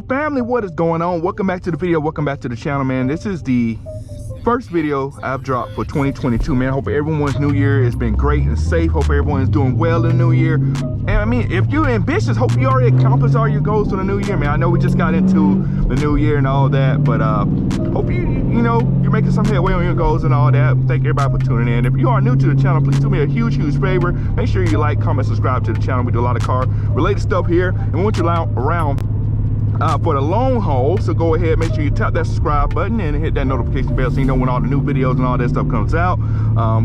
family, what is going on? Welcome back to the video. Welcome back to the channel, man. This is the first video I've dropped for 2022, man. Hope everyone's new year has been great and safe. Hope everyone is doing well in the new year. And I mean, if you're ambitious, hope you already accomplished all your goals for the new year, man. I know we just got into the new year and all that, but hope you know, you're making some headway on your goals and all that. Thank everybody for tuning in. If you are new to the channel, please do me a huge favor. Make sure you like, comment, subscribe to the channel. We do a lot of car related stuff here, and we want you around for the long haul. So go ahead, make sure you tap that subscribe button and hit that notification bell so you know when all the new videos and all that stuff comes out.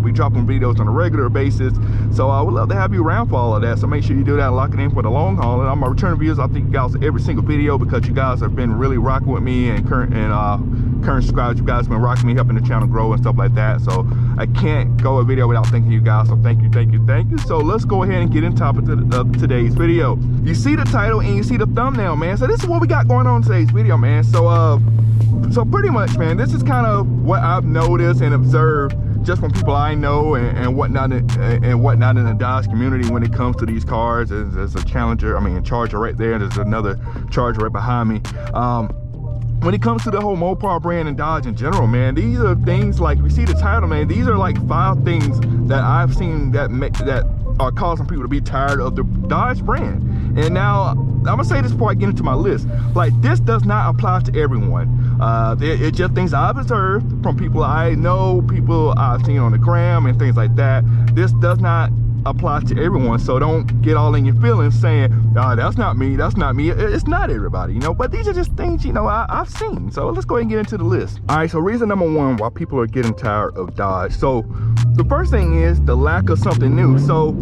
We dropping videos on a regular basis, so I would love to have you around for all of that. So make sure you do that and lock it in for the long haul. And on my return reviews, I thank you guys for every single video because you guys have been really rocking with me, and current subscribers, you guys have been rocking me, helping the channel grow and stuff like that. So I can't go a video without thanking you guys. So thank you. So let's go ahead and get in topic of today's video. You see the title and you see the thumbnail, man. So this is what we got going on in today's video, man. So pretty much, man, this is kind of what I've noticed and observed just from people I know and whatnot in the Dodge community when it comes to these cars. There's a Challenger, I mean a Charger right there. There's another Charger right behind me. When it comes to the whole MOPAR brand and Dodge in general, man, these are things like, we see the title, man, these are like 5 things that I've seen that are causing people to be tired of the Dodge brand. And now I'm gonna say this before I get into my list, like, this does not apply to everyone. It's just things I've observed from people I know, people I've seen on the gram and things like that. This does not apply to everyone, so don't get all in your feelings saying, oh, that's not me. It's not everybody, you know, but these are just things, you know, I've seen. So let's go ahead and get into the list. All right, so reason number 1 why people are getting tired of Dodge. So the first thing is the lack of something new. So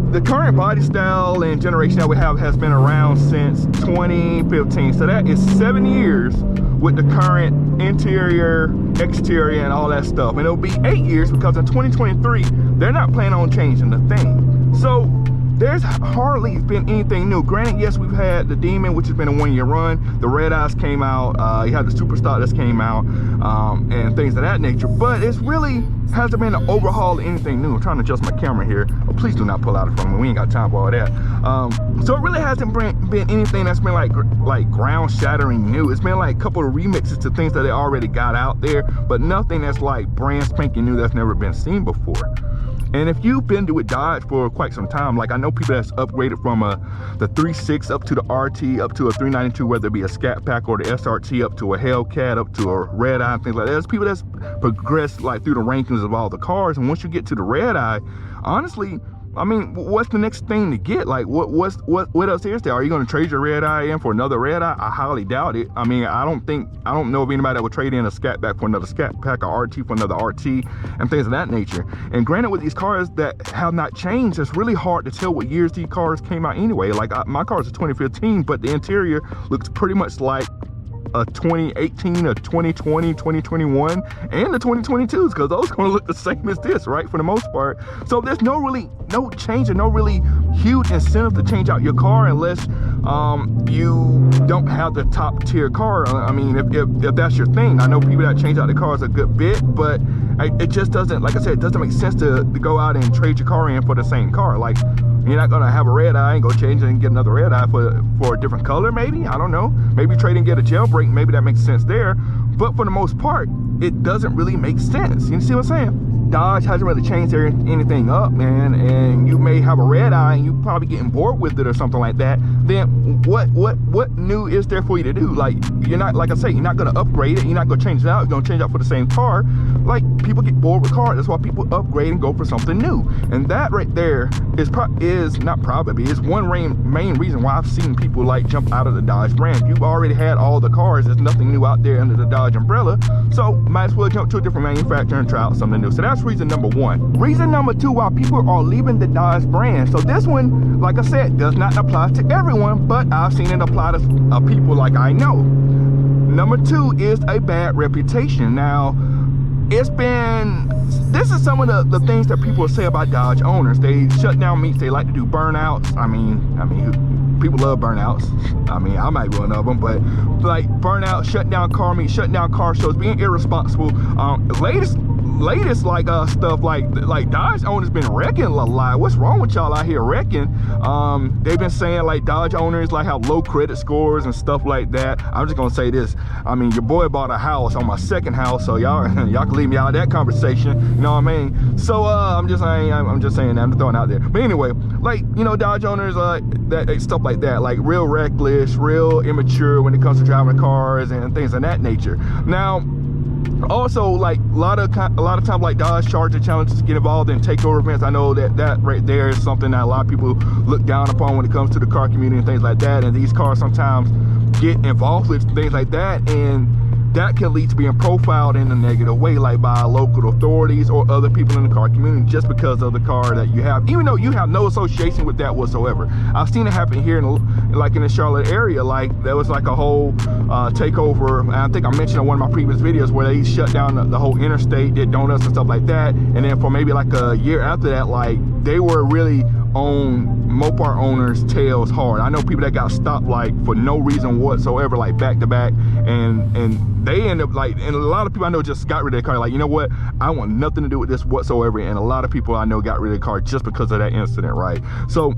the current body style and generation that we have has been around since 2015. So that is 7 years with the current interior, exterior, and all that stuff. And it'll be 8 years because in 2023, they're not planning on changing the thing. So there's hardly been anything new. Granted, yes, we've had the Demon, which has been a 1-year run. The Red Eyes came out. You had the Superstock that's came out, and things of that nature. But it's really hasn't been an overhaul of anything new. I'm trying to adjust my camera here. Oh, please do not pull out in front of me. We ain't got time for all that. So it really hasn't been anything that's been like ground-shattering new. It's been like a couple of remixes to things that they already got out there, but nothing that's like brand spanking new that's never been seen before. And if you've been with Dodge for quite some time, like I know people that's upgraded from the 3.6 up to the RT, up to a 392, whether it be a Scat Pack or the SRT, up to a Hellcat, up to a Red Eye, things like that. There's people that's progressed like through the rankings of all the cars. And once you get to the Red Eye, honestly, I mean, what's the next thing to get? Like, what else is there? Are you going to trade your Red Eye in for another Red Eye? I highly doubt it. I mean, I don't know of anybody that would trade in a Scat Pack for another Scat Pack, or RT for another RT, and things of that nature. And granted, with these cars that have not changed, it's really hard to tell what years these cars came out anyway. Like, my car is a 2015, but the interior looks pretty much like a 2018, a 2020, 2021, and the 2022s, because those are going to look the same as this, right, for the most part. So there's no change and no really huge incentive to change out your car unless you don't have the top tier car. I mean, if that's your thing. I know people that change out the cars a good bit, but it just doesn't, like I said, it doesn't make sense to go out and trade your car in for the same car. Like, you're not gonna have a Red Eye and go change it and get another Red Eye for a different color, maybe. I don't know. Maybe trade and get a jailbreak. Maybe that makes sense there. But for the most part, it doesn't really make sense. You see what I'm saying? Dodge hasn't really changed anything up, man, and you may have a Red Eye and you probably getting bored with it or something like that. Then what new is there for you to do? Like, you're not, like I say, you're not gonna upgrade it, you're not gonna change it out, you're gonna change out for the same car. Like, people get bored with cars. That's why people upgrade and go for something new. And that right there is one main reason why I've seen people like jump out of the Dodge brand. You've already had all the cars, there's nothing new out there under the Dodge umbrella, so might as well jump to a different manufacturer and try out something new. So that's reason number 1. Reason number 2 why people are leaving the Dodge brand. So this one, like I said, does not apply to everyone, but I've seen it apply to people like I know. Number 2 is a bad reputation. Now, this is some of the things that people say about Dodge owners. They shut down meets, they like to do burnouts. I mean, people love burnouts. I mean, I might be one of them, but like burnout, shut down car meets, shut down car shows, being irresponsible. latest like stuff like Dodge owners been wrecking a lot. What's wrong with y'all out here wrecking? They've been saying like Dodge owners like have low credit scores and stuff like that. I'm just gonna say this. I mean, your boy bought a house on my second house, so y'all can leave me out of that conversation. You know what I mean? So I'm just saying that. I'm throwing it out there. But anyway, like, you know, Dodge owners that stuff like that, like real reckless, real immature when it comes to driving cars and things of that nature. Now, also, like a lot of times, like Dodge Charger challenges get involved in takeover events. I know that right there is something that a lot of people look down upon when it comes to the car community and things like that. And these cars sometimes get involved with things like that, and that can lead to being profiled in a negative way, like by local authorities or other people in the car community, just because of the car that you have, even though you have no association with that whatsoever. I've seen it happen here in the Charlotte area. Like there was like a whole takeover. I think I mentioned in one of my previous videos where they shut down the whole interstate, did donuts and stuff like that. And then for maybe like a year after that, like they were really on MOPAR owners' tails hard. I know people that got stopped like for no reason whatsoever, like back to back, and they end up like, and a lot of people I know just got rid of their car, like, you know what, I want nothing to do with this whatsoever. And a lot of people I know got rid of the car just because of that incident, right? So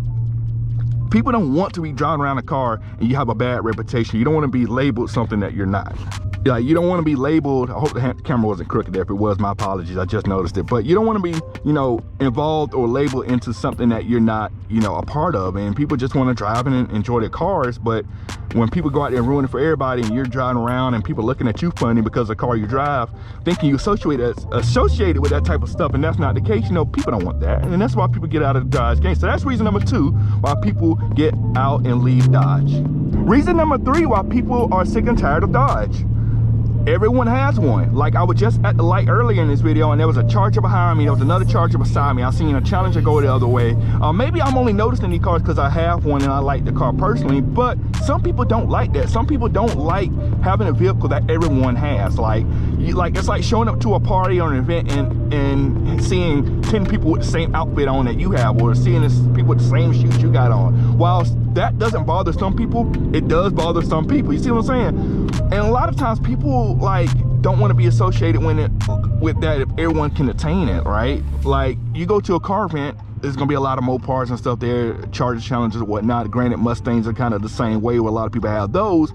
people don't want to be driving around a car and you have a bad reputation. You don't want to be labeled something that you're not. Like, you don't want to be labeled, I hope the camera wasn't crooked there. If it was, my apologies, I just noticed it. But you don't want to be, you know, involved or labeled into something that you're not, you know, a part of. And people just want to drive and enjoy their cars. But when people go out there and ruin it for everybody, and you're driving around and people looking at you funny because of the car you drive, thinking you associated with that type of stuff, and that's not the case, you know, people don't want that. And that's why people get out of the Dodge game. So that's reason number 2 why people get out and leave Dodge. Reason number 3 why people are sick and tired of Dodge. Everyone has one. Like, I was just at the light earlier in this video and there was a Charger behind me, there was another Charger beside me. I seen a Challenger go the other way. Maybe I'm only noticing these cars because I have one and I like the car personally, but some people don't like that. Some people don't like having a vehicle that everyone has. Like it's like showing up to a party or an event and seeing 10 people with the same outfit on that you have, or seeing people with the same shoes you got on. While that doesn't bother some people, it does bother some people. You see what I'm saying? And a lot of times people like don't want to be associated with that if everyone can attain it, right? Like, you go to a car event, there's gonna be a lot of Mopars and stuff there, Charger challenges and whatnot. Granted, Mustangs are kind of the same way, where a lot of people have those.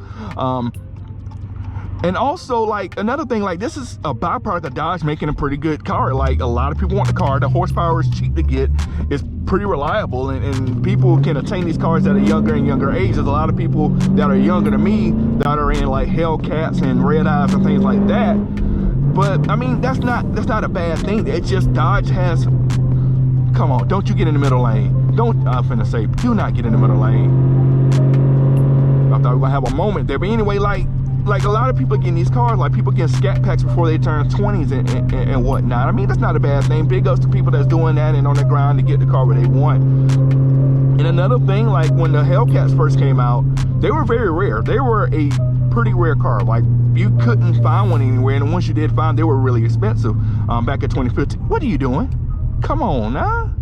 And also, like, another thing, like, this is a byproduct of Dodge making a pretty good car. Like, a lot of people want the car. The horsepower is cheap to get. It's pretty reliable, and people can attain these cars at a younger and younger age. There's a lot of people that are younger than me that are in like Hellcats and Red Eyes and things like that. But I mean, that's not a bad thing. It's just Dodge has. Come on, don't you get in the middle lane. I'm finna say, do not get in the middle lane. I thought we were gonna have a moment there, but anyway, like a lot of people getting these cars, like people getting Scat packs before they turn 20s and whatnot. I mean, that's not a bad thing. Big ups to people that's doing that and on the ground to get the car where they want. And another thing, like when the Hellcats first came out, they were very rare. They were a pretty rare car. Like, you couldn't find one anywhere, and once you did find, they were really expensive. Back in 2015. What are you doing? Come on now.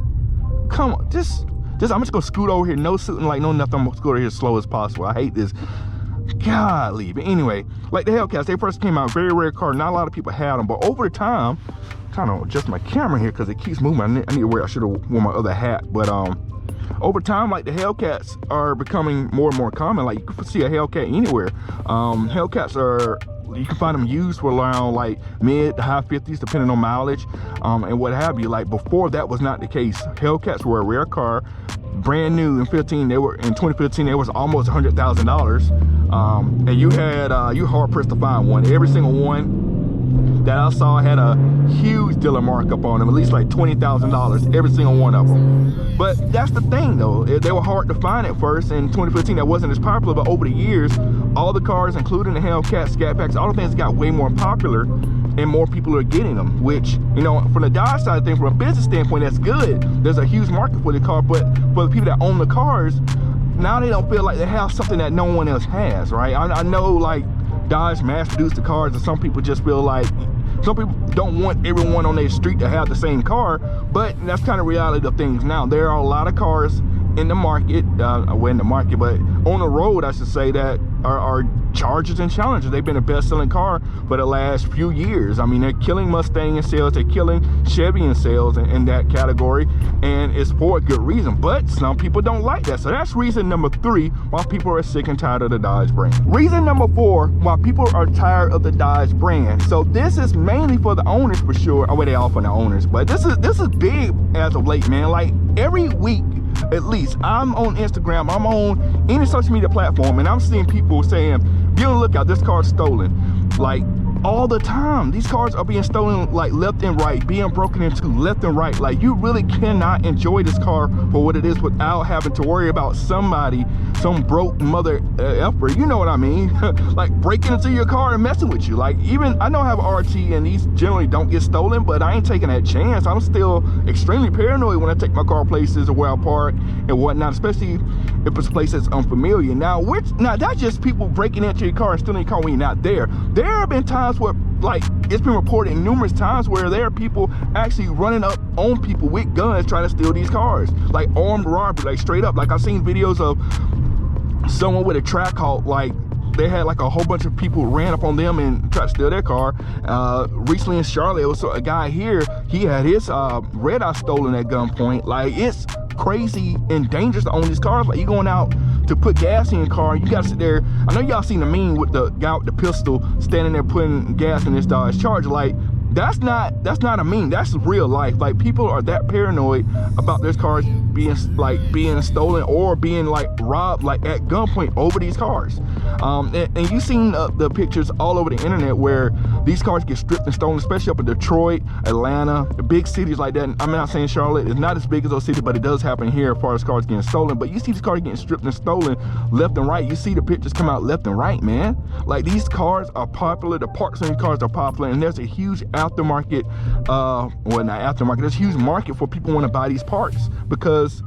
Come on. Just I'm just gonna scoot over here, no suiting, like no nothing. I'm gonna scoot over here as slow as possible. I hate this. Golly. But anyway, like the Hellcats, they first came out, very rare car. Not a lot of people had them, but over the time, kind of adjust my camera here because it keeps moving. I need to wear. I should have worn my other hat, but over time, like the Hellcats are becoming more and more common. Like, you can see a Hellcat anywhere. Hellcats are, you can find them used for around like mid to high 50s depending on mileage and what have you. Like, before that was not the case. Hellcats were a rare car, brand new. In 2015 they was almost $100,000, and you had you hard pressed to find one. Every single one that I saw had a huge dealer markup on them, at least like $20,000, every single one of them. But that's the thing though, they were hard to find at first. In 2015 that wasn't as popular, but over the years, all the cars, including the Hellcat, Scat packs, all the things got way more popular, and more people are getting them, which, you know, from the Dodge side of things, from a business standpoint, that's good. There's a huge market for the car, but for the people that own the cars, now they don't feel like they have something that no one else has, right? I know, like, Dodge mass-produced the cars, and some people just feel like, some people don't want everyone on their street to have the same car, but that's kind of reality of things now. There are a lot of cars in the market, well, in the market, but on the road, I should say, that are Chargers and Challengers. They've been the best-selling car for the last few years. I mean, they're killing Mustang in sales, they're killing Chevy in sales in that category, and it's for a good reason. But some people don't like that, so that's reason number 3 why people are sick and tired of the Dodge brand. Reason number 4 why people are tired of the Dodge brand. So this is mainly for the owners for sure. Oh, well, they all for the owners, but this is big as of late, man. Like every week, at least, I'm on Instagram, I'm on any social media platform, and I'm seeing people saying, be on the lookout, this car's stolen. Like all the time, these cars are being stolen like left and right, being broken into left and right. Like you really cannot enjoy this car for what it is without having to worry about somebody, some broke mother effer, you know what I mean? Like breaking into your car and messing with you. Like even, I know I have an RT and these generally don't get stolen, but I ain't taking that chance. I'm still extremely paranoid when I take my car places or where I park and whatnot, especially if it's a place that's unfamiliar. Now that's just people breaking into your car and stealing your car when you're not there. There have been times where, like, it's been reported numerous times where there are people actually running up on people with guns trying to steal these cars, like armed robbery, like straight up. Like I've seen videos of someone with a track halt, like they had like a whole bunch of people ran up on them and tried to steal their car. Recently in Charlotte, it was a guy here, he had his red eye stolen at gunpoint. Like it's crazy and dangerous to own these cars. Like you going out to put gas in your car, you gotta sit there. I know y'all seen the meme with the guy with the pistol standing there putting gas in his Dodge Charger. Like that's not a meme, that's real life. Like people are that paranoid about their cars being stolen or being like robbed like at gunpoint over these cars. And you've seen the pictures all over the internet where these cars get stripped and stolen, especially up in Detroit, Atlanta, the big cities like that. I'm not saying Charlotte is not as big as those cities, but it does happen here as far as cars getting stolen. But you see these cars getting stripped and stolen left and right. You see the pictures come out left and right, man. Like these cars are popular, the parts on these cars are popular, and there's a huge aftermarket, well, not aftermarket, there's a huge market for people who want to buy these parts because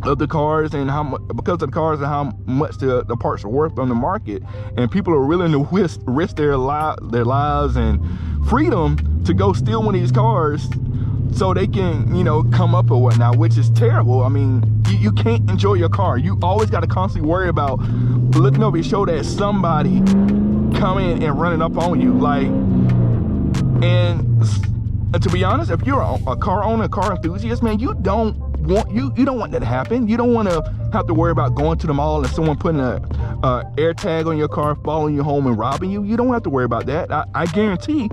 of the cars and how much, how much the parts are worth on the market, and people are willing to risk their lives and freedom to go steal one of these cars so they can, you know, come up or whatnot, which is terrible. I mean, you can't enjoy your car. You always got to constantly worry about looking over your shoulder at somebody coming and running up on you. Like, and to be honest, if you're a car owner, a car enthusiast, man, you don't want that to happen. You don't want to have to worry about going to the mall and someone putting a air tag on your car, following you home and robbing you. You don't have to worry about that. I guarantee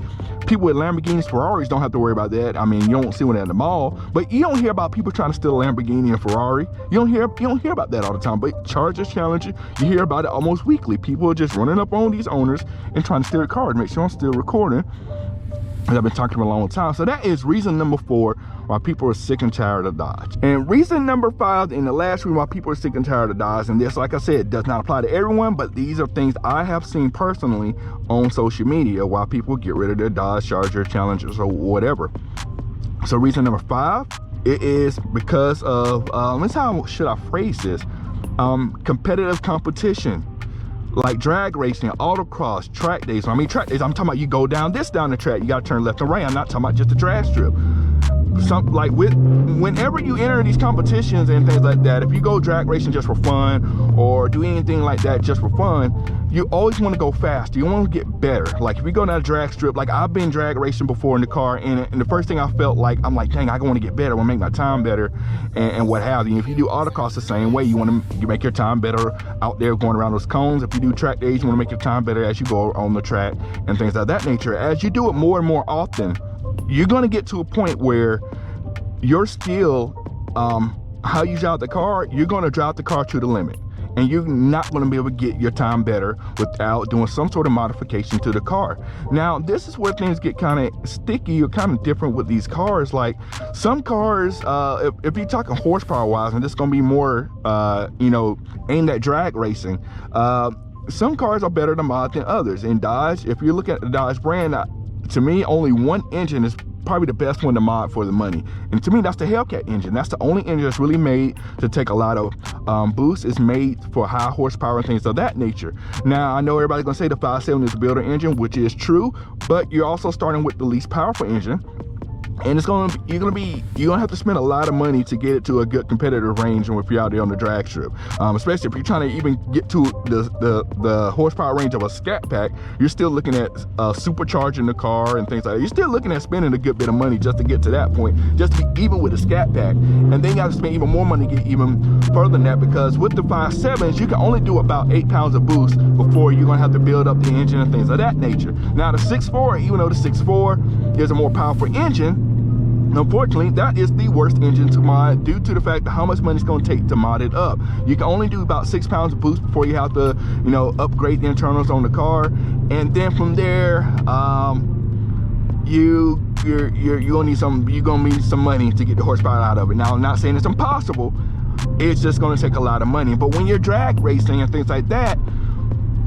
people with Lamborghinis, Ferraris don't have to worry about that. I mean, you don't see one at the mall, but you don't hear about people trying to steal a Lamborghini and Ferrari. You don't hear about that all the time. But Chargers, Challenger, you hear about it almost weekly. People are just running up on these owners and trying to steal their cars. Make sure I'm still recording, as I've been talking for a long time. So that is reason number 4 why people are sick and tired of Dodge. And reason number 5, and the last reason why people are sick and tired of Dodge, and this, like I said, does not apply to everyone, but these are things I have seen personally on social media why people get rid of their Dodge Charger, Challengers, or whatever. So reason number 5, it is because of, how should I phrase this? Competitive competition. Like drag racing, autocross, track days. I mean, track days, I'm talking about you go down the track, you gotta turn left and right. I'm not talking about just a drag strip. Whenever you enter these competitions and things like that, if you go drag racing just for fun or do anything like that just for fun, you always want to go faster. You want to get better. Like if you go down a drag strip, like I've been drag racing before in the car, and the first thing I felt like, I'm like, dang, I want to get better, I want to make my time better, and what have you. If you do autocross the same way, you want to make your time better out there going around those cones. If you do track days, you want to make your time better as you go on the track and things like that nature. As you do it more and more often, you're going to get to a point where your skill, how you drive the car, you're going to drive the car to the limit, and you're not going to be able to get your time better without doing some sort of modification to the car. Now, this is where things get kind of sticky or kind of different with these cars. Like some cars, if you're talking horsepower wise, and this is going to be more, aimed at drag racing, some cars are better to mod than others. In Dodge, if you look at the Dodge brand, to me, only one engine is probably the best one to mod for the money, and to me that's the Hellcat engine. That's the only engine that's really made to take a lot of boost. It's made for high horsepower and things of that nature. Now I know everybody's gonna say the 5.7 is the builder engine, which is true, but you're also starting with the least powerful engine, And you're gonna have to spend a lot of money to get it to a good competitive range if you're out there on the drag strip. Especially if you're trying to even get to the horsepower range of a Scat pack, you're still looking at supercharging the car and things like that. You're still looking at spending a good bit of money just to get to that point, just to be even with the Scat pack. And then you have to spend even more money to get even further than that, because with the 5.7s, you can only do about 8 pounds of boost before you're gonna have to build up the engine and things of that nature. Now the 6.4, even though the 6.4 is a more powerful engine, unfortunately, that is the worst engine to mod due to the fact of how much money it's going to take to mod it up. You can only do about 6 pounds of boost before you have to, you know, upgrade the internals on the car, and then from there, you're gonna need some money to get the horsepower out of it. Now, I'm not saying it's impossible. It's just going to take a lot of money. But when you're drag racing and things like that,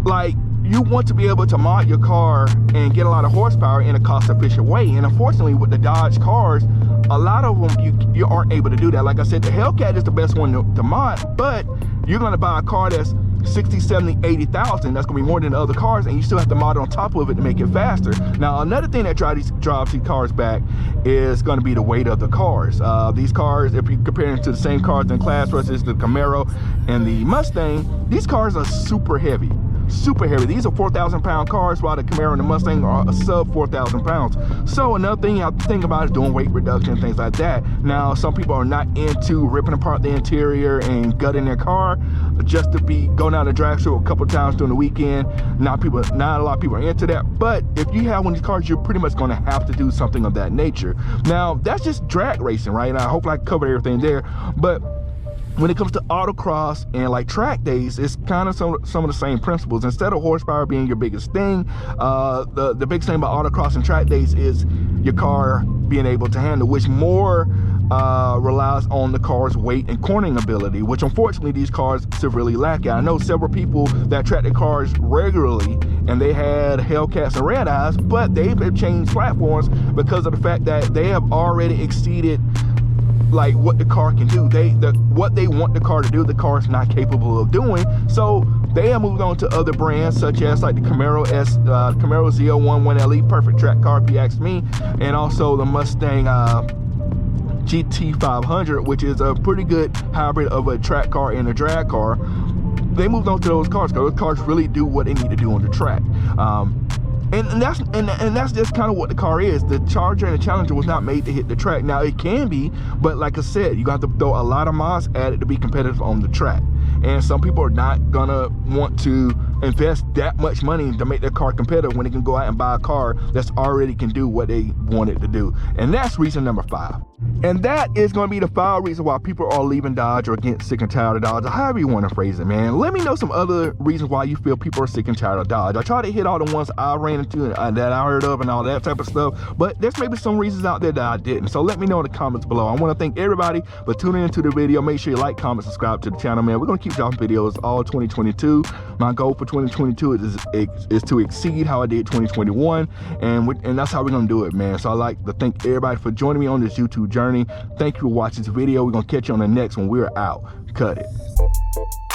like, you want to be able to mod your car and get a lot of horsepower in a cost-efficient way. And unfortunately, with the Dodge cars, a lot of them you aren't able to do that. Like I said, the Hellcat is the best one to mod, but you're going to buy a car that's 60, 70, 80,000. That's going to be more than the other cars, and you still have to mod it on top of it to make it faster. Now, another thing that drives these cars back is going to be the weight of the cars. These cars, if you compare them to the same cars in class versus the Camaro and the Mustang, these cars are super heavy. Super heavy. These are 4,000 pound cars, while the Camaro and the Mustang are a sub 4,000 pounds. So another thing you have to think about is doing weight reduction and things like that. Now, some people are not into ripping apart the interior and gutting their car just to be going out to drag show a couple times during the weekend. Not a lot of people are into that, but if you have one of these cars, you're pretty much going to have to do something of that nature. Now, that's just drag racing, right? I hope I covered everything there, but when it comes to autocross and like track days, it's kind of some of the same principles. Instead of horsepower being your biggest thing, the big thing about autocross and track days is your car being able to handle, which more relies on the car's weight and cornering ability, which unfortunately these cars severely lack at. I know several people that track their cars regularly and they had Hellcats and Red Eyes, but they've changed platforms because of the fact that they have already exceeded like what the car can do. What they want the car to do, the car is not capable of doing. So they have moved on to other brands such as like the Camaro Camaro Z01 1LE, perfect track car if you ask me, and also the Mustang GT500, which is a pretty good hybrid of a track car and a drag car. They moved on to those cars because those cars really do what they need to do on the track. And that's just kind of what the car is. The Charger and the Challenger was not made to hit the track. Now it can be, but like I said, you got to throw a lot of mods at it to be competitive on the track. And some people are not gonna want to invest that much money to make their car competitive when they can go out and buy a car that's already can do what they want it to do. And that's reason number 5. And that is going to be the 5 reasons why people are leaving Dodge or getting sick and tired of Dodge, or however you want to phrase it, man. Let me know some other reasons why you feel people are sick and tired of Dodge. I try to hit all the ones I ran into and that I heard of and all that type of stuff, but there's maybe some reasons out there that I didn't. So let me know in the comments below. I want to thank everybody for tuning into the video. Make sure you like, comment, subscribe to the channel, man. We're going to keep dropping videos all 2022. My goal for 2022 is to exceed how I did 2021, and that's how we're going to do it, man. So I like to thank everybody for joining me on this YouTube journey. Thank you for watching this video. We're going to catch you on the next one. We're out. Cut it.